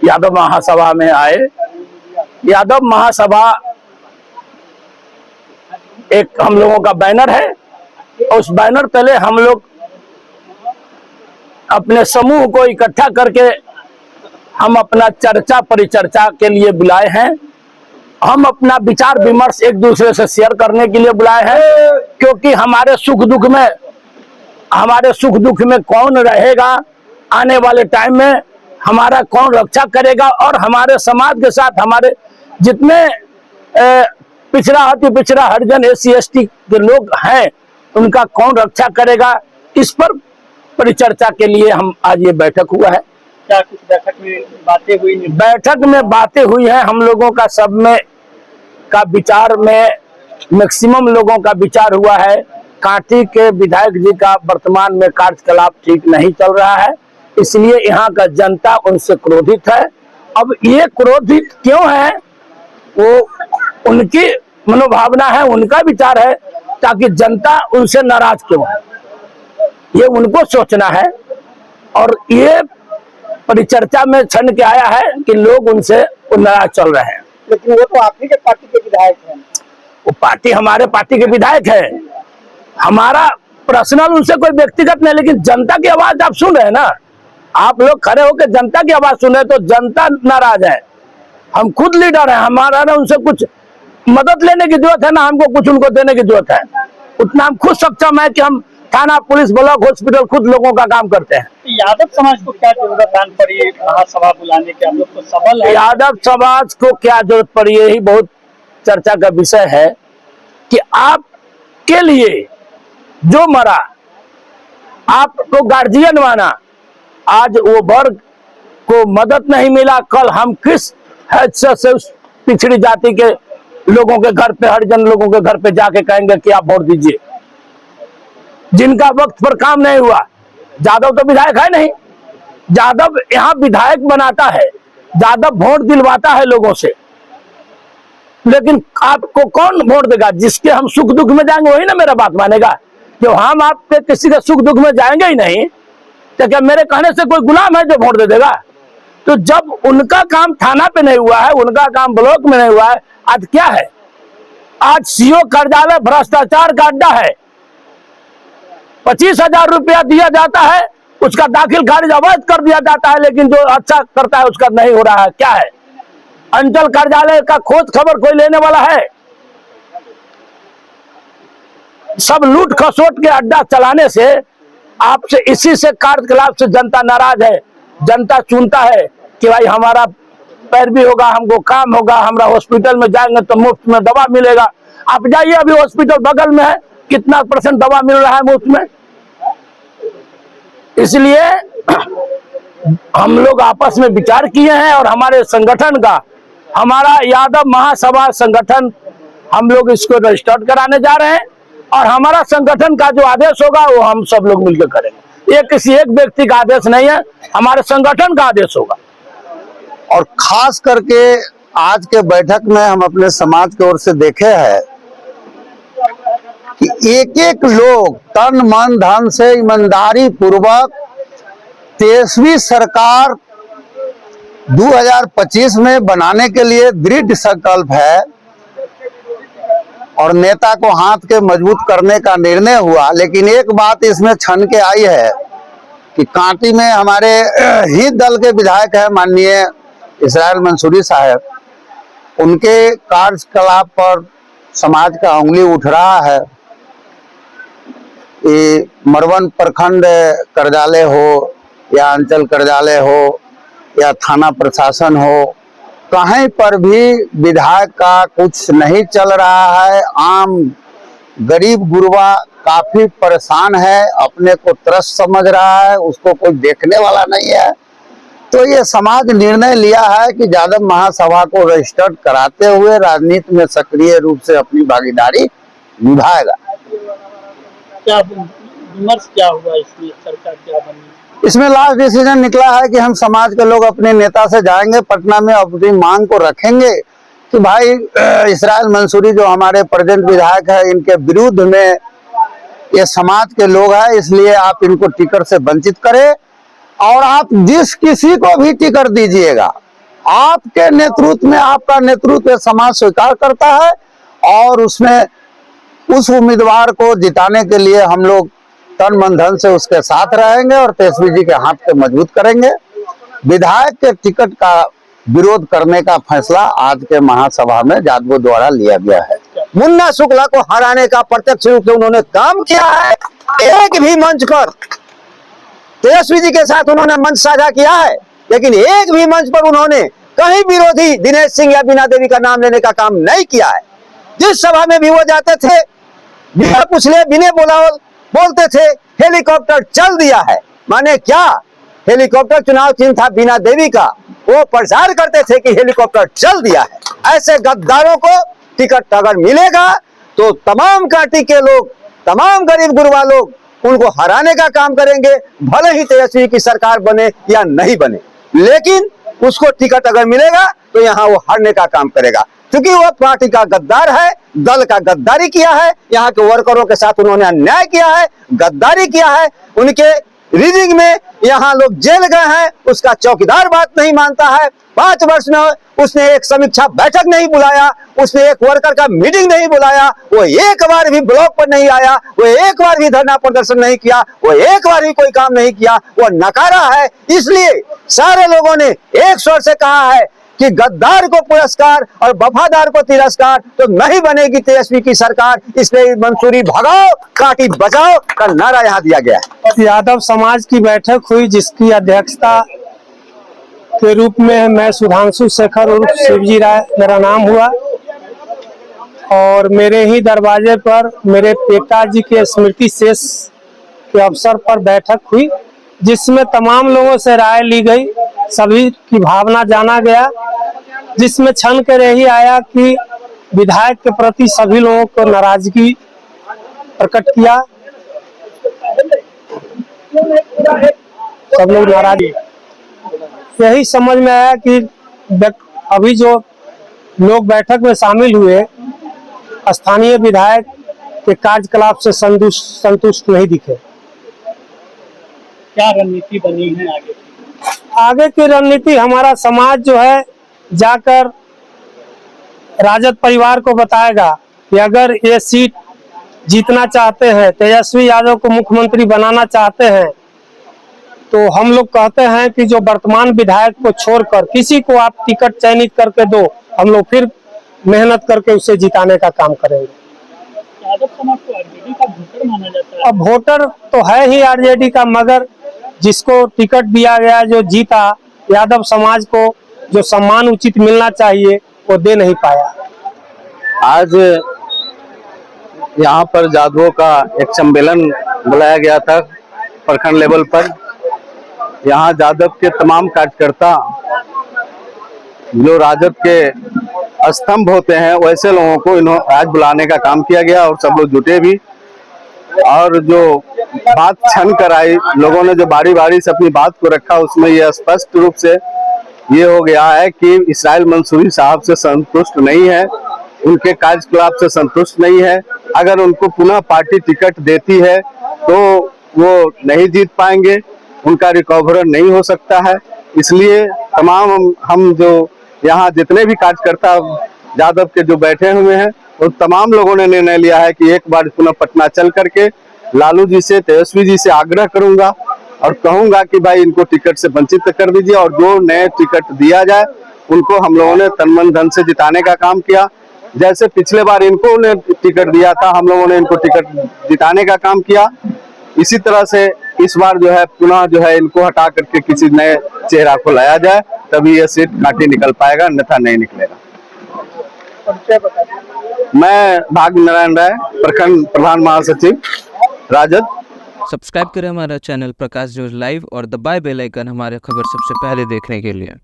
यादव महासभा में आए। यादव महासभा एक हम लोगों का बैनर है, उस बैनर तले हम लोग अपने समूह को इकट्ठा करके हम अपना चर्चा परिचर्चा के लिए बुलाए हैं। हम अपना विचार विमर्श एक दूसरे से शेयर करने के लिए बुलाए हैं, क्योंकि हमारे सुख दुख में कौन रहेगा, आने वाले टाइम में हमारा कौन रक्षा करेगा, और हमारे समाज के साथ हमारे जितने पिछड़ा हरिजन SC ST के लोग हैं उनका कौन रक्षा करेगा, इस पर परिचर्चा के लिए हम आज ये बैठक हुआ है। क्या कुछ बैठक में बातें हुई? बैठक में बातें हुई हैं। हम लोगों का सब में का विचार में मैक्सिमम लोगों का विचार हुआ है। कांटी के विधायक जी का वर्तमान में कार्यकलाप ठीक नहीं चल रहा है, इसलिए यहाँ का जनता उनसे क्रोधित है। अब ये क्रोधित क्यों है, वो उनकी मनोभावना है, उनका विचार है, ताकि जनता उनसे नाराज क्यों है ये उनको सोचना है। और ये परिचर्चा में छन के आया है कि लोग उनसे नाराज चल रहे हैं। लेकिन वो तो आप ही के पार्टी के विधायक हैं। वो पार्टी हमारे पार्टी के विधायक है, हमारा पर्सनल उनसे कोई व्यक्तिगत नहीं, लेकिन जनता की आवाज आप सुन रहे हैं ना। आप लोग खड़े होकर जनता की आवाज सुन रहे, तो जनता नाराज है। हम खुद लीडर हैं, हमारा ना उनसे कुछ मदद लेने की जरूरत है ना हमको कुछ उनको देने की जरूरत है। उतना हम खुद सक्षम है कि हम थाना, पुलिस, ब्लॉक, हॉस्पिटल खुद लोगों का काम करते हैं। यादव समाज को क्या जरूरत आन पड़ी महासभा बुलाने की? हम लोग तो सबल है। यादव समाज को क्या जरूरत पड़ी, यही बहुत चर्चा का विषय है कि आपके लिए जो मरा, आपको गार्जियन माना, आज वो वर्ग को मदद नहीं मिला। कल हम किस हैसियत से उस पिछड़ी जाति के लोगों के घर पे, हरिजन लोगों के घर पे जाके कहेंगे कि आप वोट दीजिए, जिनका वक्त पर काम नहीं हुआ। यादव तो विधायक है नहीं, यादव यहाँ विधायक बनाता है, यादव वोट दिलवाता है लोगों से, लेकिन आपको कौन वोट देगा? जिसके हम सुख दुख में जाएंगे वही ना मेरा बात मानेगा। जो हम आपके किसी के सुख दुख में जाएंगे ही नहीं, तो क्या मेरे कहने से कोई गुलाम है जो वोट दे देगा? तो जब उनका काम थाना पे नहीं हुआ है, उनका काम ब्लॉक में नहीं हुआ है, आज क्या है? आज CO कार्यालय भ्रष्टाचार का अड्डा है। 25,000 रुपया दिया जाता है, उसका दाखिल खारिज अवैध कर दिया जाता है, लेकिन जो अच्छा करता है उसका नहीं हो रहा है। क्या है? अंचल कार्यालय का खोज खबर कोई लेने वाला है? सब लूट खसोट के अड्डा चलाने से, आपसे इसी से कार्यकलाप से जनता नाराज है। जनता चुनता है कि भाई हमारा पैरवी होगा, हमको काम होगा, हमरा हॉस्पिटल में जाएंगे तो मुफ्त में दवा मिलेगा। आप जाइए, अभी हॉस्पिटल बगल में है, कितना % दवा मिल रहा है मुफ्त में। इसलिए हम लोग आपस में विचार किए हैं, और हमारे संगठन का, हमारा यादव महासभा संगठन, हम लोग इसको रजिस्टर्ड कराने जा रहे हैं, और हमारा संगठन का जो आदेश होगा वो हम सब लोग मिलकर करेंगे। ये किसी एक व्यक्ति का आदेश नहीं है, हमारे संगठन का आदेश होगा। और खास करके आज के बैठक में हम अपने समाज की ओर से देखे हैं कि एक एक लोग तन मन धन से ईमानदारी पूर्वक 23वीं सरकार 2025 में बनाने के लिए दृढ़ संकल्प है, और नेता को हाथ के मजबूत करने का निर्णय हुआ। लेकिन एक बात इसमें छन के आई है कि कांटी में हमारे हित दल के विधायक है माननीय इसराइल मंसूरी साहब, उनके कार्यकलाप पर समाज का उंगली उठ रहा है। ये मरवन प्रखंड कार्यालय हो या अंचल कार्यालय हो या थाना प्रशासन हो, कहीं पर भी विधायक का कुछ नहीं चल रहा है। आम गरीब गुरबा काफी परेशान है, अपने को त्रस्त समझ रहा है, उसको कोई देखने वाला नहीं है। तो ये समाज निर्णय लिया है कि यादव महासभा को रजिस्टर्ड कराते हुए राजनीति में सक्रिय रूप से अपनी भागीदारी निभाएगा। क्या विमर्श क्या हुआ इसमें, सरकार क्या बनी? इसमें लास्ट डिसीजन निकला है कि हम समाज के लोग अपने नेता से जाएंगे पटना में, अपनी मांग को रखेंगे कि भाई इसराइल मंसूरी जो हमारे प्रेजेंट विधायक है, इनके विरुद्ध में ये समाज के लोग हैं, इसलिए आप इनको टिकट से वंचित करें, और आप जिस किसी को भी टिकट दीजिएगा आपके नेतृत्व में, आपका नेतृत्व समाज स्वीकार करता है और उसमें उस उम्मीदवार को जिताने के लिए हम लोग तन मन धन से उसके साथ रहेंगे और तेजस्वी जी के हाथ को मजबूत करेंगे। विधायक के टिकट का विरोध करने का फैसला आज के महासभा में जादवों द्वारा लिया गया है। मुन्ना शुक्ला को हराने का प्रत्यक्ष रूप से उन्होंने काम किया है। एक भी मंच पर तेजस्वी जी के साथ उन्होंने मंच साझा किया है, लेकिन एक भी मंच पर उन्होंने कहीं विरोधी दिनेश सिंह या बीना देवी का नाम लेने का काम नहीं किया है। जिस सभा में भी वो जाते थे, बिना पूछले बिना बोलते थे हेलीकॉप्टर चल दिया है। माने क्या? हेलीकॉप्टर चुनाव चिन्ह था बीना देवी का, वो प्रचार करते थे कि हेलीकॉप्टर चल दिया है। ऐसे गद्दारों को टिकट अगर मिलेगा तो तमाम पार्टी के लोग, तमाम गरीब गुरबा लोग उनको हराने का काम करेंगे, भले ही तेजस्वी की सरकार बने या नहीं बने, लेकिन उसको टिकट अगर मिलेगा तो यहाँ वो हरने का काम करेगा, क्योंकि वो पार्टी का गद्दार है, दल का गद्दारी किया है, यहाँ के वर्करों के साथ उन्होंने अन्याय किया है, गद्दारी किया है। उनके रीडिंग में यहाँ लोग जेल गए हैं, उसका चौकीदार बात नहीं मानता है। 5 वर्ष में उसने एक समीक्षा बैठक नहीं बुलाया, उसने एक वर्कर का मीटिंग नहीं बुलाया, वो एक बार भी ब्लॉक पर नहीं आया, वो एक बार भी धरना प्रदर्शन नहीं किया, वो एक बार भी कोई काम नहीं किया, वो नकारा है। इसलिए सारे लोगों ने एक स्वर से कहा है कि गद्दार को पुरस्कार और वफादार को तिरस्कार, तो नहीं बनेगी तेजस्वी की सरकार। इसलिए मंसूरी भगाओ, काटी बचाओ का नारा यहाँ दिया गया है। यादव समाज की बैठक हुई, जिसकी अध्यक्षता के रूप में मैं सुधांशु शेखर उर्फ शिवजी राय मेरा नाम हुआ, और मेरे ही दरवाजे पर मेरे पिताजी के स्मृति शेष के अवसर पर बैठक हुई, जिसमें तमाम लोगों से राय ली गई, सभी की भावना जाना गया, जिसमें छन कर यही आया कि विधायक के प्रति सभी लोगों को नाराजगी प्रकट किया, सब लोग नाराज। यही समझ में आया कि अभी जो लोग बैठक में शामिल हुए स्थानीय विधायक के कार्यकलाप से संतुष्ट नहीं दिखे। क्या रणनीति बनी है आगे? आगे की रणनीति, हमारा समाज जो है जाकर राजद परिवार को बताएगा कि अगर ये सीट जीतना चाहते हैं, तेजस्वी यादव को मुख्यमंत्री बनाना चाहते हैं, तो हम लोग कहते हैं कि जो वर्तमान विधायक को छोड़कर किसी को आप टिकट चयनित करके दो, हम लोग फिर मेहनत करके उसे जिताने का काम करेंगे। यादव समाज को आरजेडी का वोटर माना जाता है। अब वोटर तो है ही आरजेडी का, मगर जिसको टिकट दिया गया, जो जीता, यादव समाज को जो सम्मान उचित मिलना चाहिए वो दे नहीं पाया। आज यहाँ पर जादवों का एक सम्मेलन बुलाया गया था प्रखंड लेवल पर। यहाँ जादव के तमाम कार्यकर्ता जो राजद के स्तंभ होते हैं, वैसे लोगों को आज बुलाने का काम किया गया और सब लोग जुटे भी। और जो बात छन कर आई, लोगों ने जो बारी बारी से अपनी बात को रखा, उसमें यह स्पष्ट रूप से ये हो गया है कि इसराइल मंसूरी साहब से संतुष्ट नहीं है, उनके कार्यकलाप से संतुष्ट नहीं है। अगर उनको पुनः पार्टी टिकट देती है तो वो नहीं जीत पाएंगे, उनका रिकवर नहीं हो सकता है। इसलिए तमाम हम जो यहाँ जितने भी कार्यकर्ता जादव के जो बैठे हुए हैं, और तमाम लोगों ने निर्णय लिया है कि एक बार पुनः पटना चल करके लालू जी से, तेजस्वी जी से आग्रह करूंगा और कहूंगा कि भाई इनको टिकट से वंचित कर दीजिए, और जो नए टिकट दिया जाए उनको हम लोगों ने तन मन धन से जिताने का काम किया। जैसे पिछले बार इनको टिकट दिया था, हम लोगों ने इनको टिकट जिताने का काम किया। इसी तरह से इस बार जो है पुनः जो है इनको हटा करके किसी नए चेहरा को लाया जाए, तभी यह सीट काटी निकल पाएगा, अन्यथा नहीं निकलेगा। मैं भाग्य नारायण राय, प्रखंड प्रधान महासचिव राजद। सब्सक्राइब करें हमारा चैनल प्रकाश न्यूज लाइव और दबाए बेल आइकन हमारे खबर सबसे पहले देखने के लिए।